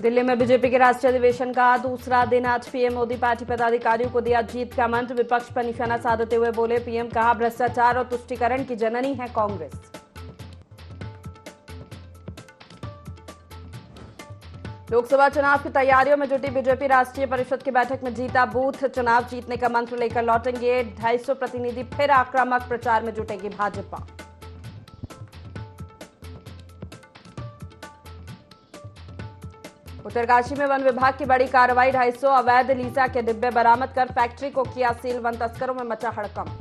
दिल्ली में बीजेपी के राष्ट्रीय अधिवेशन का दूसरा दिन आज पीएम मोदी पार्टी पदाधिकारियों को दिया जीत का मंत्र। विपक्ष पर निशाना साधते हुए बोले पीएम, कहा भ्रष्टाचार और तुष्टीकरण की जननी है कांग्रेस। लोकसभा चुनाव की तैयारियों में जुटी बीजेपी राष्ट्रीय परिषद की बैठक में जीता बूथ। चुनाव जीतने का मंत्र लेकर लौटेंगे 250 प्रतिनिधि। फिर आक्रामक प्रचार में जुटेगी भाजपा। उत्तरकाशी में वन विभाग की बड़ी कार्रवाई। 250 अवैध लीसा के डिब्बे बरामद कर फैक्ट्री को किया सील। वन तस्करों में मचा हड़कंप।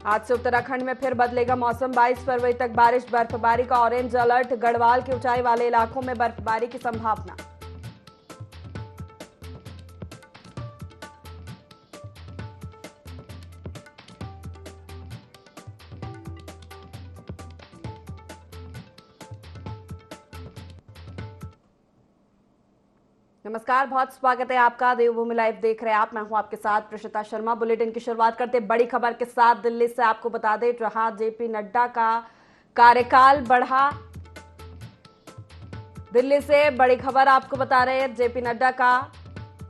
आज से उत्तराखंड में फिर बदलेगा मौसम। 22 फरवरी तक बारिश बर्फबारी का ऑरेंज अलर्ट। गढ़वाल के ऊंचाई वाले इलाकों में बर्फबारी की संभावना। नमस्कार, बहुत स्वागत है आपका। देवभूमि लाइव देख रहे हैं आप। मैं हूं आपके साथ प्रशिता शर्मा। बुलेटिन की शुरुआत करते बड़ी खबर के साथ। दिल्ली से आपको बता दें, जहां जेपी नड्डा का कार्यकाल बढ़ा। दिल्ली से बड़ी खबर आपको बता रहे हैं, जेपी नड्डा का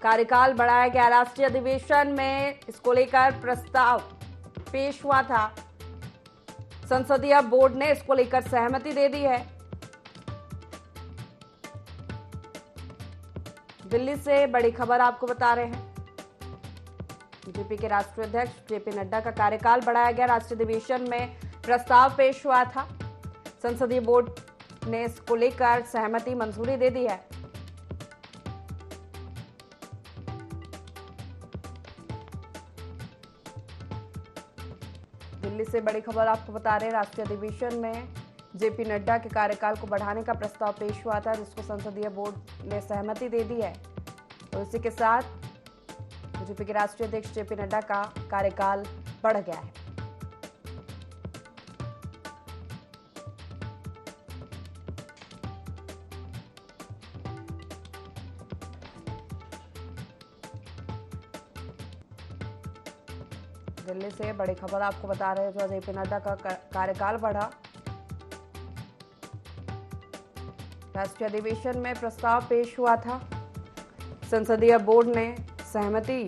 कार्यकाल बढ़ाया गया। राष्ट्रीय अधिवेशन में इसको लेकर प्रस्ताव पेश हुआ था। संसदीय बोर्ड ने इसको लेकर सहमति दे दी है। दिल्ली से बड़ी खबर आपको बता रहे हैं, बीजेपी के राष्ट्रीय अध्यक्ष जेपी नड्डा का कार्यकाल बढ़ाया गया। राष्ट्रीय अधिवेशन में प्रस्ताव पेश हुआ था। संसदीय बोर्ड ने इसको लेकर सहमति मंजूरी दे दी है। दिल्ली से बड़ी खबर आपको बता रहे हैं, राष्ट्रीय अधिवेशन में जेपी नड्डा के कार्यकाल को बढ़ाने का प्रस्ताव पेश हुआ था, जिसको संसदीय बोर्ड ने सहमति दे दी है। और इसी के साथ बीजेपी के राष्ट्रीय अध्यक्ष जेपी नड्डा का कार्यकाल बढ़ गया है। दिल्ली से बड़ी खबर आपको बता रहे हैं, जो जेपी नड्डा का कार्यकाल बढ़ा। राष्ट्रीय अधिवेशन में प्रस्ताव पेश हुआ था। संसदीय बोर्ड ने सहमति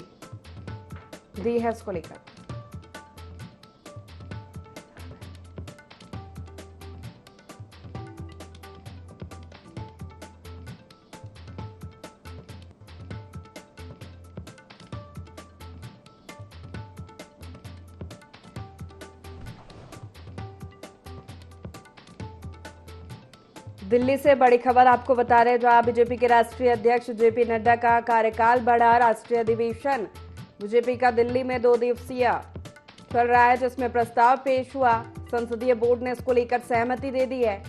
दी है इसको लेकर। दिल्ली से बड़ी खबर आपको बता रहे हैं, जहां बीजेपी के राष्ट्रीय अध्यक्ष जेपी नड्डा का कार्यकाल बढ़ा। राष्ट्रीय अधिवेशन बीजेपी का दिल्ली में 2 दिवसीय चल रहा है, जिसमें प्रस्ताव पेश हुआ। संसदीय बोर्ड ने इसको लेकर सहमति दे दी है।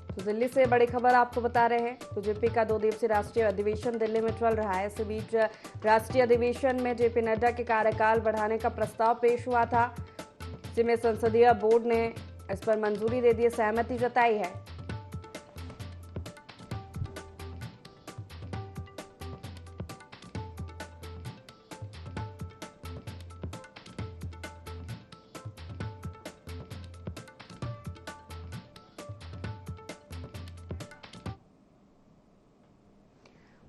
तो दिल्ली से बड़ी खबर आपको बता रहे हैं, बीजेपी का 2 दिवसीय राष्ट्रीय अधिवेशन दिल्ली में चल रहा है। इस बीच राष्ट्रीय अधिवेशन में जेपी नड्डा के कार्यकाल बढ़ाने का प्रस्ताव पेश हुआ था, जिसमें संसदीय बोर्ड ने इस पर मंजूरी दे दी, सहमति जताई है।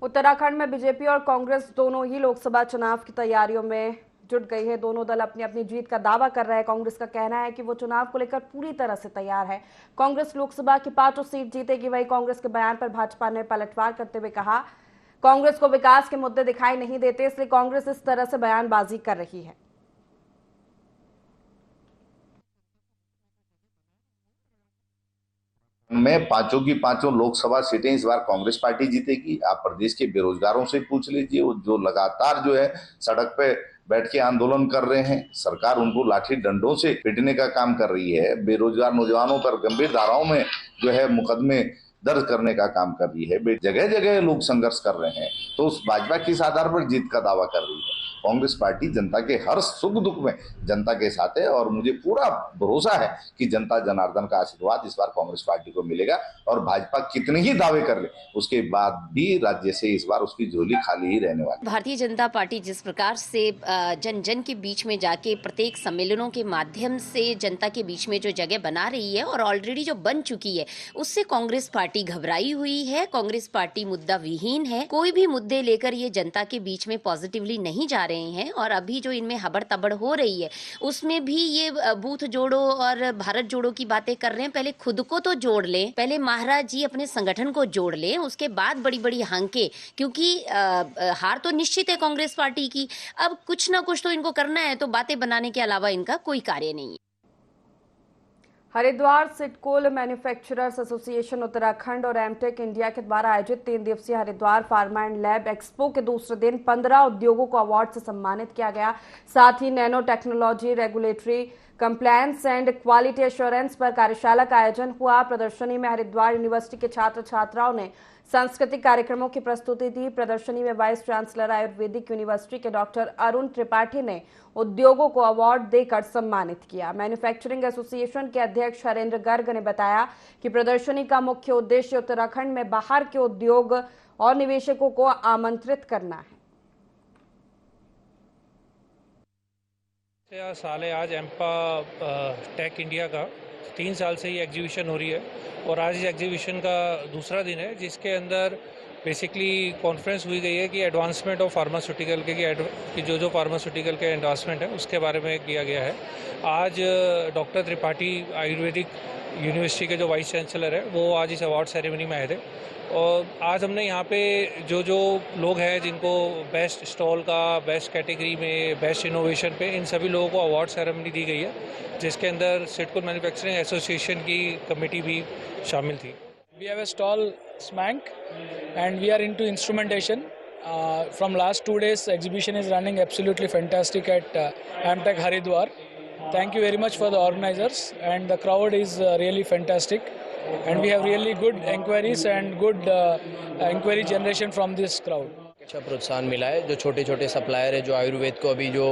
उत्तराखंड में बीजेपी और कांग्रेस दोनों ही लोकसभा चुनाव की तैयारियों में जुट गई है। दोनों दल अपनी अपनी जीत का दावा कर रहे हैं। कांग्रेस का कहना है कि वो चुनाव को लेकर पूरी तरह से तैयार है। कांग्रेस लोकसभा की 5 सीट जीतेगी। वहीं कांग्रेस के बयान पर भाजपा ने पलटवार करते हुए कहा, कांग्रेस को विकास के मुद्दे दिखाई नहीं देते, इसलिए कांग्रेस इस तरह से बयानबाजी कर रही है। में 5 की 5 लोकसभा सीटें इस बार कांग्रेस पार्टी जीतेगी। आप प्रदेश के बेरोजगारों से पूछ लीजिए, जो लगातार जो है सड़क पे बैठ के आंदोलन कर रहे हैं। सरकार उनको लाठी डंडों से पीटने का काम कर रही है। बेरोजगार नौजवानों पर गंभीर धाराओं में जो है मुकदमे दर्ज करने का काम कर रही है। जगह जगह लोग संघर्ष कर रहे हैं, तो उस भाजपा किस आधार पर जीत का दावा कर रही है? कांग्रेस पार्टी जनता के हर सुख दुख में जनता के साथ है और मुझे पूरा भरोसा है कि जनता जनार्दन का आशीर्वाद इस बार कांग्रेस पार्टी को मिलेगा। और भाजपा कितने ही दावे कर ले उसके बाद भी राज्य से इस बार उसकी झोली खाली ही रहने वाली। भारतीय जनता पार्टी जिस प्रकार से जन जन के बीच में जाके प्रत्येक सम्मेलनों के माध्यम से जनता के बीच में जो जगह बना रही है और ऑलरेडी जो बन चुकी है, उससे कांग्रेस पार्टी घबराई हुई है। कांग्रेस पार्टी मुद्दा विहीन है, कोई भी मुद्दे लेकर ये जनता के बीच में पॉजिटिवली नहीं जा रहे हैं। और अभी जो इनमें हबड़ तबड़ हो रही है उसमें भी ये बूथ जोड़ो और भारत जोड़ो की बातें कर रहे हैं। पहले खुद को तो जोड़ लें, पहले महाराज जी अपने संगठन को जोड़ लें, उसके बाद बड़ी बड़ी हांके, क्योंकि हार तो निश्चित है कांग्रेस पार्टी की। अब कुछ ना कुछ तो इनको करना है, तो बातें बनाने के अलावा इनका कोई कार्य नहीं है। हरिद्वार सिडकोल मैन्युफैक्चरर्स एसोसिएशन उत्तराखंड और एमटेक इंडिया के द्वारा आयोजित 3 दिवसीय Haridwar pharma and lab expo के दूसरे दिन 15 उद्योगों को अवार्ड से सम्मानित किया गया। साथ ही nano technology, regulatory compliance and quality assurance पर कार्यशाला का आयोजन हुआ। प्रदर्शनी में हरिद्वार यूनिवर्सिटी के छात्र छात्राओं ने सांस्कृतिक कार्यक्रमों की प्रस्तुति दी। प्रदर्शनी में वाइस चांसलर आयुर्वेदिक यूनिवर्सिटी के डॉक्टर अरुण त्रिपाठी ने उद्योगों को अवार्ड देकर सम्मानित किया। मैन्युफैक्चरिंग एसोसिएशन के अध्यक्ष हरेंद्र गर्ग ने बताया कि प्रदर्शनी का मुख्य उद्देश्य उत्तराखंड में बाहर के उद्योग और निवेशकों को आमंत्रित करना है। साल है आज एम्पा टेक इंडिया का 3 साल से ये एग्जीबिशन हो रही है और आज इस एग्जीबिशन का दूसरा दिन है, जिसके अंदर बेसिकली कॉन्फ्रेंस हुई गई है कि एडवांसमेंट ऑफ फार्मास्यूटिकल कि जो फार्मास्यूटिकल के एडवांसमेंट है उसके बारे में किया गया है। आज डॉक्टर त्रिपाठी आयुर्वेदिक यूनिवर्सिटी के जो वाइस चांसलर है वो आज इस अवार्ड सेरेमनी में आए थे। और आज हमने यहाँ पे जो लोग हैं जिनको बेस्ट स्टॉल का, बेस्ट कैटेगरी में, बेस्ट इनोवेशन पे, इन सभी लोगों को अवार्ड सेरेमनी दी गई है, जिसके अंदर सिडको मैन्युफैक्चरिंग एसोसिएशन की कमेटी भी शामिल थी। We have a stall SMANC and we are into instrumentation. From last 2 days exhibition is running absolutely fantastic at Amtech Haridwar. Thank you very much for the organizers and the crowd is really fantastic and we have really good inquiries and good inquiry generation from this crowd. अच्छा प्रोत्साहन मिला है। जो छोटे छोटे supplier है जो आयुर्वेद को अभी जो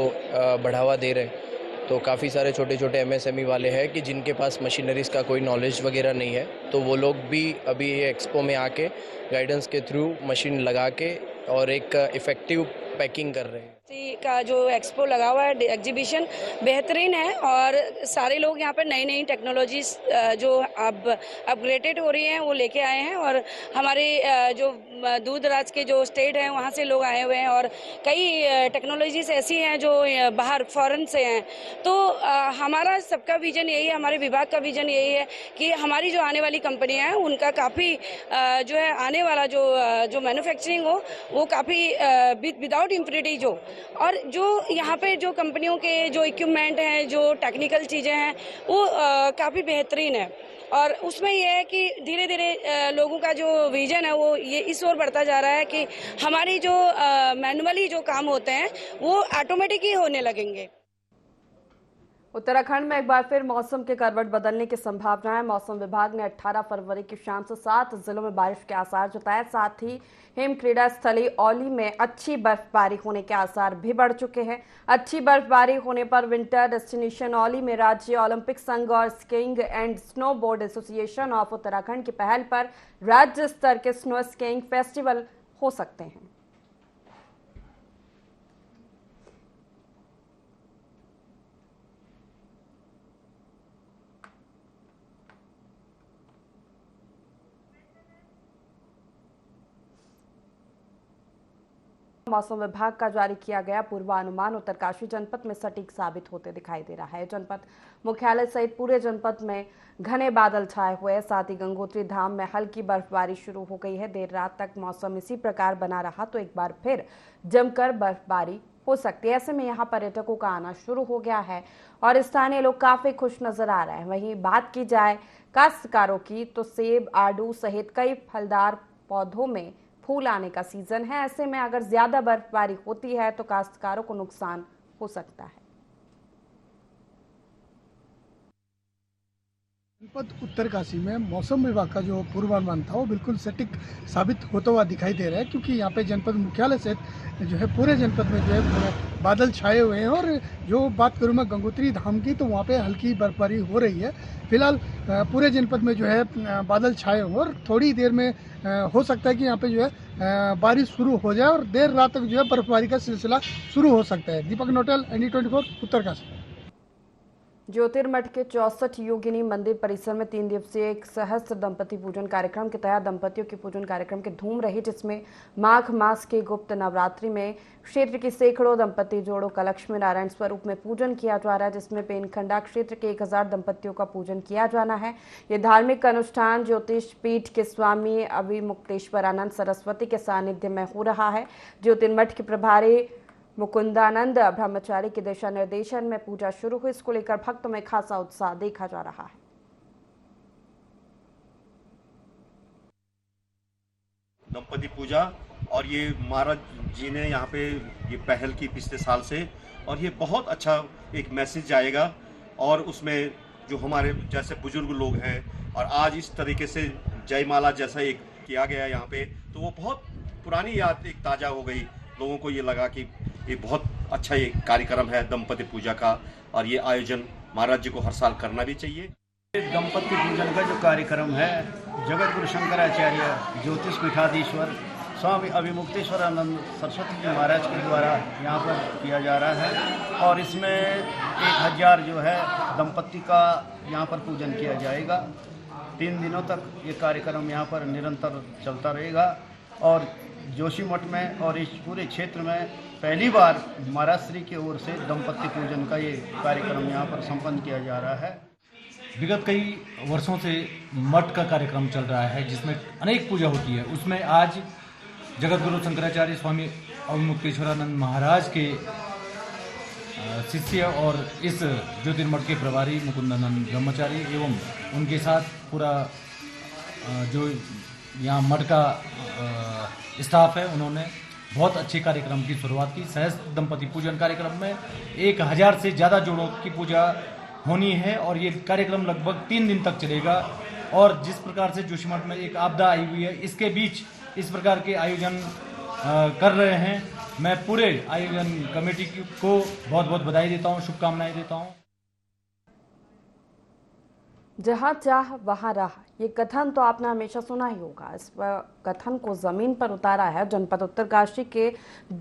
बढ़ावा दे रहे हैं, तो काफ़ी सारे छोटे छोटे MSME वाले हैं कि जिनके पास मशीनरीज़ का कोई नॉलेज वगैरह नहीं है, तो वो लोग भी अभी ये एक्सपो में आके गाइडेंस के थ्रू मशीन लगा के और एक इफ़ेक्टिव पैकिंग कर रहे हैं। का जो एक्सपो लगा हुआ है, एग्जीबिशन बेहतरीन है और सारे लोग यहाँ पर नई नई टेक्नोलॉजीज जो अब अपग्रेडेड हो रही हैं वो लेके आए हैं। और हमारे जो दूर दराज के जो स्टेट हैं वहाँ से लोग आए हुए हैं और कई टेक्नोलॉजीज ऐसी हैं जो बाहर फॉरेन से हैं। तो हमारा सबका विजन यही है, हमारे विभाग का विजन यही है कि हमारी जो आने वाली कंपनियाँ हैं उनका काफ़ी जो है आने वाला जो मैन्युफैक्चरिंग हो वो काफ़ी विदाउट इम्प्योरिटीज हो। और जो यहाँ पे जो कंपनियों के जो इक्विपमेंट हैं, जो टेक्निकल चीज़ें हैं वो काफ़ी बेहतरीन है। और उसमें यह है कि धीरे धीरे लोगों का जो विजन है वो ये इस ओर बढ़ता जा रहा है कि हमारी जो मैनुअली जो काम होते हैं वो ऑटोमेटिक ही होने लगेंगे। उत्तराखंड में एक बार फिर मौसम के करवट बदलने की संभावना है। मौसम विभाग ने 18 फरवरी की शाम से 7 जिलों में बारिश के आसार जताए। साथ ही हिम क्रीड़ा स्थली औली में अच्छी बर्फबारी होने के आसार भी बढ़ चुके हैं। अच्छी बर्फबारी होने पर विंटर डेस्टिनेशन औली में राज्य ओलंपिक संघ और skiing and snow board association of Uttarakhand की पहल पर राज्य स्तर के स्नो स्कीइंग फेस्टिवल हो सकते हैं। मौसम विभाग का जारी किया गया पूर्वानुमान उत्तरकाशी जनपद में सटीक साबित होते दिखाई दे रहा है। जनपद मुख्यालय सहित पूरे जनपद में घने बादल छाए हुए हैं। साथ ही गंगोत्री धाम में हल्की बर्फबारी शुरू हो गई है। देर रात तक मौसम इसी प्रकार बना रहा तो एक बार फिर जमकर बर्फबारी हो सकती है। ऐसे में यहाँ पर्यटकों का आना शुरू हो गया है और स्थानीय लोग काफी खुश नजर आ रहे हैं। वहीं बात की जाए काश्तकारों की तो सेब, आड़ू सहित कई फलदार पौधों में फूल आने का सीजन है। ऐसे में अगर ज्यादा बर्फबारी होती है तो काश्तकारों को नुकसान हो सकता है। जनपद उत्तरकाशी में मौसम विभाग का जो पूर्वानुमान था वो बिल्कुल सटीक साबित होता हुआ दिखाई दे रहा है, क्योंकि यहाँ पे जनपद मुख्यालय से जो है पूरे जनपद में जो है बादल छाए हुए हैं। और जो बात करूँ मैं गंगोत्री धाम की, तो वहाँ पे हल्की बर्फबारी हो रही है। फिलहाल पूरे जनपद में जो है बादल छाए हुए, और थोड़ी देर में हो सकता है कि यहाँ पे जो है बारिश शुरू हो जाए और देर रात तक जो है बर्फबारी का सिलसिला शुरू हो सकता है। दीपक नोटल, ND24 उत्तरकाशी। ज्योतिर्मठ के 64 योगिनी मंदिर परिसर में 3 दिवसीय एक सहस्त्र दंपति पूजन कार्यक्रम के तहत दंपतियों के पूजन कार्यक्रम की धूम रही, जिसमें माघ मास के गुप्त नवरात्रि में क्षेत्र की सैकड़ों दंपति जोड़ों का लक्ष्मी नारायण स्वरूप में पूजन किया जा रहा है, जिसमें पेनखंडा क्षेत्र के 1000 दंपतियों का पूजन किया जाना है। ये धार्मिक अनुष्ठान ज्योतिष पीठ के स्वामी अभिमुक्तेश्वरानंद सरस्वती के सानिध्य में हो रहा है। ज्योतिर्मठ के प्रभारी मुकुंदानंद ब्रह्मचारी के दिशा निर्देशन में पूजा शुरू हुई। इसको लेकर भक्तों में खासा उत्साह देखा जा रहा है। दंपति पूजा, और ये महाराज जी ने यहाँ पे ये पहल की पिछले साल से, और ये बहुत अच्छा एक मैसेज जाएगा। और उसमें जो हमारे जैसे बुजुर्ग लोग हैं, और आज इस तरीके से जयमाला जैसा एक किया गया यहाँ पे, तो वो बहुत पुरानी याद एक ताज़ा हो गई। लोगों को ये लगा कि ये बहुत अच्छा ये कार्यक्रम है दंपति पूजा का, और ये आयोजन महाराज जी को हर साल करना भी चाहिए। दंपति पूजन का जो कार्यक्रम है, जगत गुरु शंकराचार्य ज्योतिष पीठाधीश्वर स्वामी अभिमुक्तेश्वरानंद सरस्वती जी महाराज के द्वारा यहाँ पर किया जा रहा है। और इसमें 1000 जो है दंपति का यहाँ पर पूजन किया जाएगा। 3 दिनों तक ये कार्यक्रम यहाँ पर निरंतर चलता रहेगा। और जोशीमठ में और इस पूरे क्षेत्र में पहली बार महाराज श्री की ओर से दंपति पूजन का ये कार्यक्रम यहाँ पर संपन्न किया जा रहा है। विगत कई वर्षों से मठ का कार्यक्रम चल रहा है, जिसमें अनेक पूजा होती है। उसमें आज जगत गुरु शंकराचार्य स्वामी अभिमुक्तेश्वरानंद महाराज के शिष्य और इस ज्योतिर्मठ के प्रभारी मुकुंदानंद ब्रह्मचारी एवं उनके साथ पूरा जो यहाँ मठ का स्टाफ है, उन्होंने बहुत अच्छे कार्यक्रम की शुरुआत की। सहस्त्र दंपति पूजन कार्यक्रम में 1000 से ज़्यादा जोड़ों की पूजा होनी है, और ये कार्यक्रम लगभग 3 दिन तक चलेगा। और जिस प्रकार से जोशीमठ में एक आपदा आई हुई है, इसके बीच इस प्रकार के आयोजन कर रहे हैं। मैं पूरे आयोजन कमेटी को बहुत बहुत बधाई देता हूँ, शुभकामनाएं देता हूँ। जहाँ चाह वहाँ राह, ये कथन तो आपने हमेशा सुना ही होगा। इस कथन को जमीन पर उतारा है जनपद उत्तरकाशी के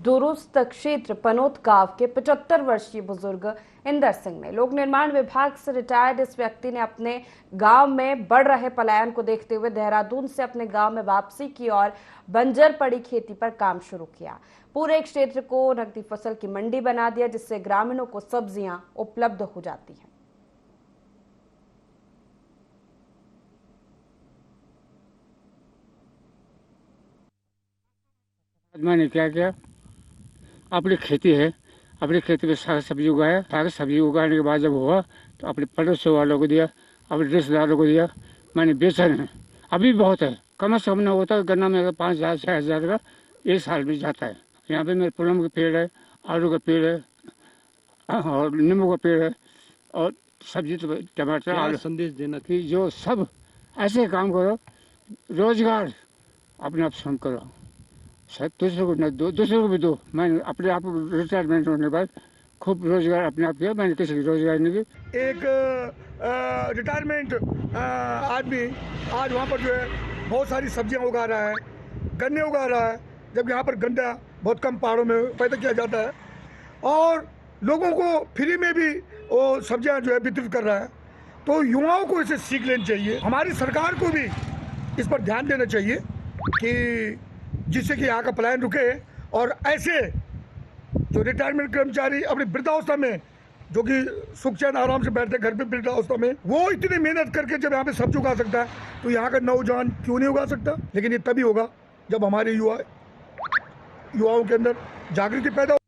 दुरुस्त क्षेत्र पनोत गांव के 75 वर्षीय बुजुर्ग इंदर सिंह ने। लोक निर्माण विभाग से रिटायर्ड इस व्यक्ति ने अपने गांव में बढ़ रहे पलायन को देखते हुए देहरादून से अपने गांव में वापसी की और बंजर पड़ी खेती पर काम शुरू किया। पूरे क्षेत्र को नकदी फसल की मंडी बना दिया, जिससे ग्रामीणों को सब्जियां उपलब्ध हो जाती हैं। मैंने क्या किया, अपनी खेती है, अपनी खेती में साग सब्जी उगाया। साग सब्जी उगाने के बाद जब हुआ तो अपने पड़ोस वालों को दिया, अपने रिश्तेदारों को दिया। मैंने बेचा नहीं, अभी बहुत है, कम से कम न होता गन्ना में 5000 6000 का एक साल में जाता है। यहाँ पे मेरे पुलम के पेड़ है, आलू का पेड़ है और नींबू का पेड़ है, और सब्जी तो टमाटर आलू। संदेश देना कि जो सब ऐसे काम करो, रोजगार अपने आप स्वयं करो, शायद दूसरे को न दो, दूसरे को भी दो। मैंने अपने आप रिटायरमेंट होने के बाद खूब रोजगार अपने आप किया, मैंने किसी की रोजगार नहीं की। एक रिटायरमेंट आदमी आज वहाँ पर जो है बहुत सारी सब्जियाँ उगा रहा है, गन्ने उगा रहा है, जब यहाँ पर गन्ना बहुत कम पहाड़ों में पैदा किया जाता है, और लोगों को फ्री में भी वो सब्जियाँ जो है वितरित कर रहा है। तो युवाओं को इसे सीख लेनी चाहिए। हमारी सरकार को भी इस पर ध्यान देना चाहिए कि जिससे कि यहाँ का पलायन रुके, और ऐसे जो रिटायरमेंट कर्मचारी अपनी वृद्धावस्था में जो कि सुख चैन आराम से बैठते घर पे वृद्धावस्था में, वो इतनी मेहनत करके जब यहाँ पे सब्जी उगा सकता है, तो यहाँ का नौजवान क्यों नहीं उगा सकता। लेकिन ये तभी होगा जब हमारे युवाओं के अंदर जागृति पैदा हो।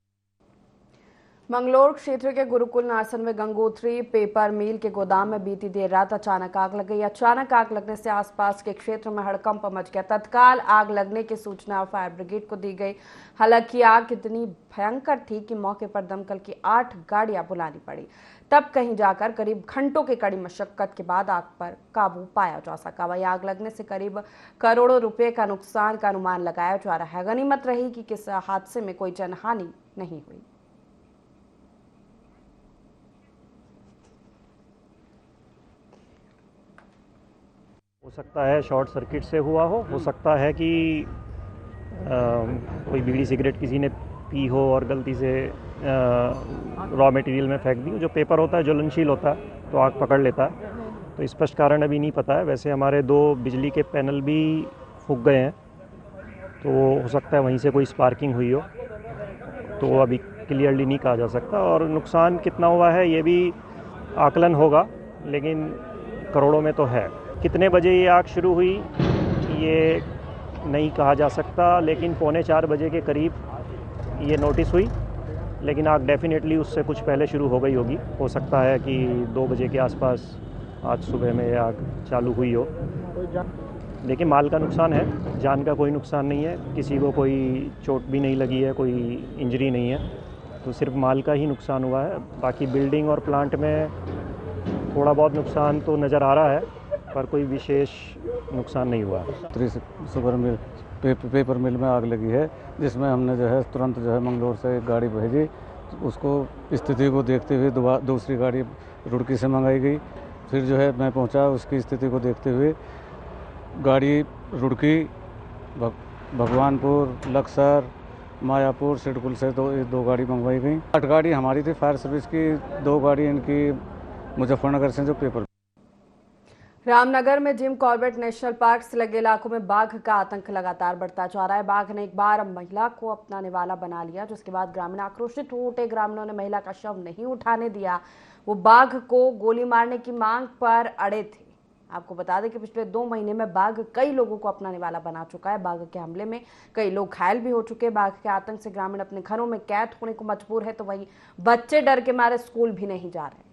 मंगलोर क्षेत्र के गुरुकुल नार्सन में गंगोत्री पेपर मिल के गोदाम में बीती देर रात अचानक आग लग गई। अचानक आग लगने से आसपास के क्षेत्र में हड़कंप मच गया। तत्काल आग लगने की सूचना फायर ब्रिगेड को दी गई। हालांकि आग इतनी भयंकर थी कि मौके पर दमकल की 8 गाड़ियां बुलानी पड़ी, तब कहीं जाकर करीब घंटों की कड़ी मशक्कत के बाद आग पर काबू पाया जा सका। वहीं आग लगने से करीब करोड़ों रुपए का नुकसान का अनुमान लगाया जा रहा है। गनीमत रही कि किस हादसे में कोई जनहानि नहीं हुई। हो सकता है शॉर्ट सर्किट से हुआ हो सकता है कि कोई बीड़ी सिगरेट किसी ने पी हो और गलती से रॉ मटेरियल में फेंक दी। जो पेपर होता है ज्वलनशील होता है तो आग पकड़ लेता है, तो स्पष्ट कारण अभी नहीं पता है। वैसे हमारे 2 बिजली के पैनल भी फूक गए हैं, तो हो सकता है वहीं से कोई स्पार्किंग हुई हो, तो अभी क्लियरली नहीं कहा जा सकता। और नुकसान कितना हुआ है ये भी आकलन होगा, लेकिन करोड़ों में तो है। कितने बजे ये आग शुरू हुई ये नहीं कहा जा सकता, लेकिन 3:45 बजे के करीब ये नोटिस हुई, लेकिन आग डेफिनेटली उससे कुछ पहले शुरू हो गई होगी। हो सकता है कि 2 बजे के आसपास आज सुबह में ये आग चालू हुई हो। देखिए माल का नुकसान है, जान का कोई नुकसान नहीं है, किसी को कोई चोट भी नहीं लगी है, कोई इंजरी नहीं है, तो सिर्फ माल का ही नुकसान हुआ है। बाकी बिल्डिंग और प्लांट में थोड़ा बहुत नुकसान तो नज़र आ रहा है, पर कोई विशेष नुकसान नहीं हुआ। सुपर मिल पेपर मिल में आग लगी है, जिसमें हमने जो है तुरंत जो है मंगलोर से एक गाड़ी भेजी। उसको स्थिति को देखते हुए दूसरी गाड़ी रुड़की से मंगाई गई। फिर जो है मैं पहुंचा, उसकी स्थिति को देखते हुए गाड़ी रुड़की, भगवानपुर, लक्सर, मायापुर, सिडकुल से दो गाड़ी मंगवाई गई। 8 गाड़ी हमारी थी फायर सर्विस की, 2 गाड़ी इनकी मुजफ्फरनगर से जो पेपर। रामनगर में जिम कॉर्बेट नेशनल पार्क से लगे इलाकों में बाघ का आतंक लगातार बढ़ता जा रहा है। बाघ ने एक बार महिला को अपना निवाला बना लिया, जिसके बाद ग्रामीण आक्रोशित हो उठे। ग्रामीणों ने महिला का शव नहीं उठाने दिया, वो बाघ को गोली मारने की मांग पर अड़े थे। आपको बता दें कि पिछले 2 महीने में बाघ कई लोगों को अपना निवाला बना चुका है। बाघ के हमले में कई लोग घायल भी हो चुके। बाघ के आतंक से ग्रामीण अपने घरों में कैद होने को मजबूर है, तो वहीं बच्चे डर के मारे स्कूल भी नहीं जा रहे।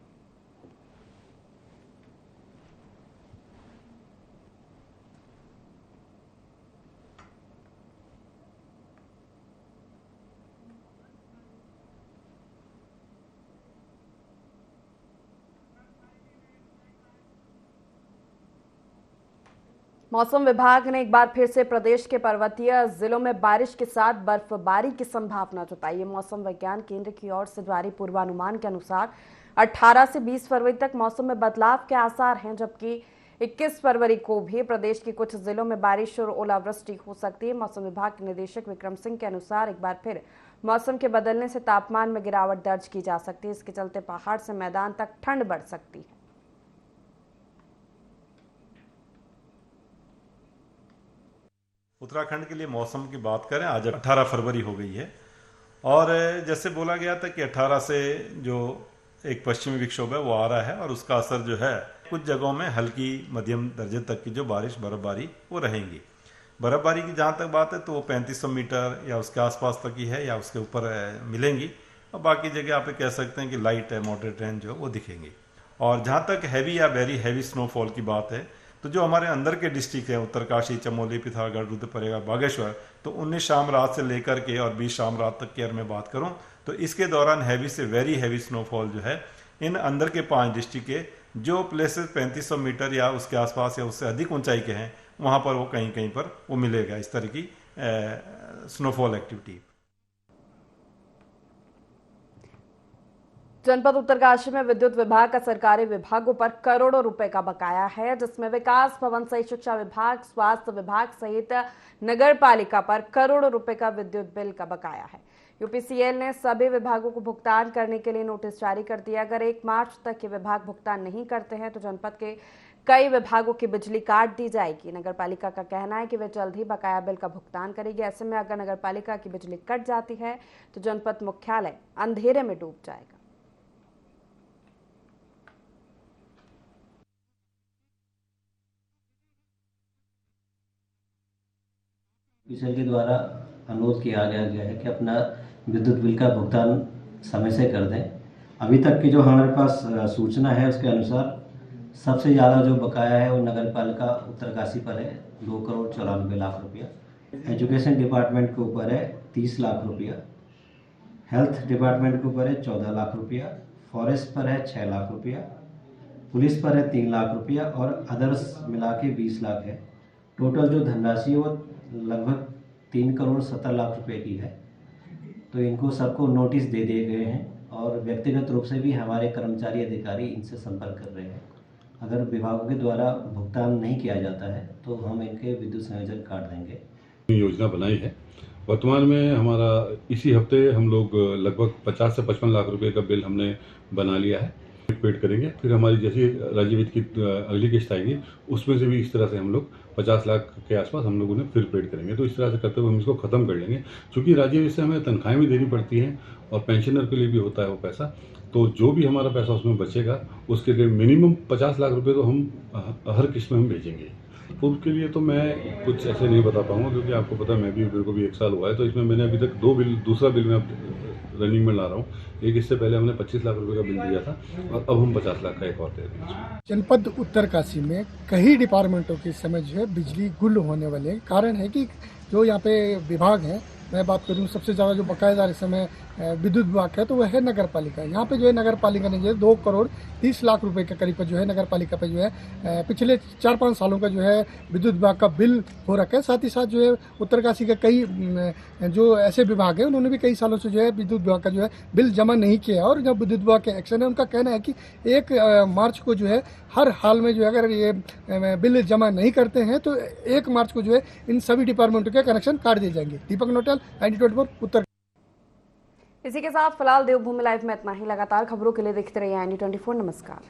मौसम विभाग ने एक बार फिर से प्रदेश के पर्वतीय जिलों में बारिश के साथ बर्फबारी की संभावना जताई है। मौसम विज्ञान केंद्र की ओर से जारी पूर्वानुमान के अनुसार 18 से 20 फरवरी तक मौसम में बदलाव के आसार हैं, जबकि 21 फरवरी को भी प्रदेश के कुछ जिलों में बारिश और ओलावृष्टि हो सकती है। मौसम विभाग के निदेशक विक्रम सिंह के अनुसार एक बार फिर मौसम के बदलने से तापमान में गिरावट दर्ज की जा सकती है। इसके चलते पहाड़ से मैदान तक ठंड बढ़ सकती है। उत्तराखंड के लिए मौसम की बात करें, आज 18 फरवरी हो गई है और जैसे बोला गया था कि 18 से जो एक पश्चिमी विक्षोभ है वो आ रहा है और उसका असर जो है कुछ जगहों में हल्की मध्यम दर्जे तक की जो बारिश बर्फबारी वो रहेंगी। बर्फबारी की जहाँ तक बात है तो वो 3500 मीटर या उसके आसपास तक ही है या उसके ऊपर मिलेंगी, और बाकी जगह आप कह सकते हैं कि लाइट है मॉडरेट रेंज जो वो दिखेंगी। और जहाँ तक हैवी या वेरी हैवी स्नोफॉल की बात है तो जो हमारे अंदर के डिस्ट्रिक्ट हैं उत्तरकाशी, चमोली, पिथौरागढ़, रुद्रप्रयाग, बागेश्वर, तो 19 शाम रात से लेकर के और 20 शाम रात तक की अगर मैं बात करूं तो इसके दौरान हैवी से वेरी हैवी स्नोफॉल जो है इन अंदर के 5 डिस्ट्रिक्ट के जो प्लेसेस 3500 मीटर या उसके आसपास या उससे अधिक ऊंचाई के हैं वहां पर वो कहीं कहीं पर वो मिलेगा इस तरह की स्नोफॉल एक्टिविटी। जनपद उत्तरकाशी में विद्युत विभाग का सरकारी विभागों पर करोड़ों रुपए का बकाया है, जिसमें विकास भवन सहित शिक्षा विभाग, स्वास्थ्य विभाग सहित नगर पालिका पर करोड़ों रुपए का विद्युत बिल का बकाया है। यूपीसीएल ने सभी विभागों को भुगतान करने के लिए नोटिस जारी कर दिया। अगर 1 मार्च तक ये विभाग भुगतान नहीं करते हैं तो जनपद के कई विभागों की बिजली काट दी जाएगी। नगर पालिका का कहना है कि वे जल्द ही बकाया बिल का भुगतान करेगी। ऐसे में अगर नगर पालिका की बिजली कट जाती है तो जनपद मुख्यालय अंधेरे में डूब जाएगा। यूपीसीएल के द्वारा अनुरोध किया गया है कि अपना विद्युत बिल का भुगतान समय से कर दें। अभी तक की जो हमारे पास सूचना है उसके अनुसार सबसे ज़्यादा जो बकाया है वो नगर पालिका उत्तरकाशी पर है 2,94,00,000 रुपया। एजुकेशन डिपार्टमेंट के ऊपर है 30 लाख रुपया, हेल्थ डिपार्टमेंट के ऊपर है 14 लाख रुपया, फॉरेस्ट पर है 6 लाख रुपया, पुलिस पर है 3 लाख रुपया और अदर्स मिला के 20 लाख है। टोटल जो धनराशि है वो लगभग 3,70,00,000 रुपये की है। तो इनको सबको नोटिस दे दिए गए हैं और व्यक्तिगत रूप से भी हमारे कर्मचारी अधिकारी इनसे संपर्क कर रहे हैं। अगर विभागों के द्वारा भुगतान नहीं किया जाता है तो हम इनके विद्युत संयोजन काट देंगे। योजना बनाई है। वर्तमान में हमारा इसी हफ्ते हम लोग लगभग 50 से 55 लाख रुपए का बिल हमने बना लिया है, पेड करेंगे। फिर हमारी जैसी राज्य वित्त की अगली किस्त आएगी उसमें से भी इस तरह से हम लोग 50 लाख के आसपास हम लोग उन्हें फिर पेड करेंगे। तो इस तरह से करते हुए हम इसको ख़त्म कर लेंगे, क्योंकि राज्य वित्त से हमें तनख्वाहें भी देनी पड़ती हैं और पेंशनर के लिए भी होता है वो पैसा। तो जो भी हमारा पैसा उसमें बचेगा उसके लिए मिनिमम 50 लाख रुपये तो हम हर किस्त में हम भेजेंगे। पूर्व के लिए तो मैं कुछ ऐसे नहीं बता पाऊंगा, क्योंकि आपको पता है मेरे को भी 1 साल हुआ है। तो इसमें मैंने अभी तक दूसरा बिल मैं रनिंग में ला रहा हूँ। एक इससे पहले हमने 25 लाख रुपए का बिल दिया था और अब हम 50 लाख का एक और दे रहे हैं। जनपद उत्तरकाशी में कई डिपार्टमेंटों के समय जो है बिजली गुल होने वाले हैं। कारण है कि जो यहाँ पे विभाग हैं, मैं बात करूँ सबसे ज़्यादा जो बकायेदार इस समय विद्युत विभाग है तो वह है नगर पालिका। यहाँ पे जो है नगर पालिका ने जो है 2,30,00,000 रुपए के करीब जो है नगर पालिका पे जो है पिछले 4-5 सालों का जो है विद्युत विभाग का बिल हो रखा है। साथ ही साथ जो है उत्तरकाशी के कई जो ऐसे विभाग है उन्होंने भी कई सालों से जो है विद्युत विभाग का जो है बिल जमा नहीं किया। और जब विद्युत विभाग के एक्शन है, उनका कहना है कि 1 मार्च को जो है हर हाल में जो है अगर ये बिल जमा नहीं करते हैं तो 1 मार्च को जो है इन सभी डिपार्टमेंटों के कनेक्शन काट दिए जाएंगे। दीपक नोटल, ND24 उत्तर। इसी के साथ फिलहाल देवभूमि लाइव में इतना ही। लगातार खबरों के लिए देखते रहिए ND24। नमस्कार।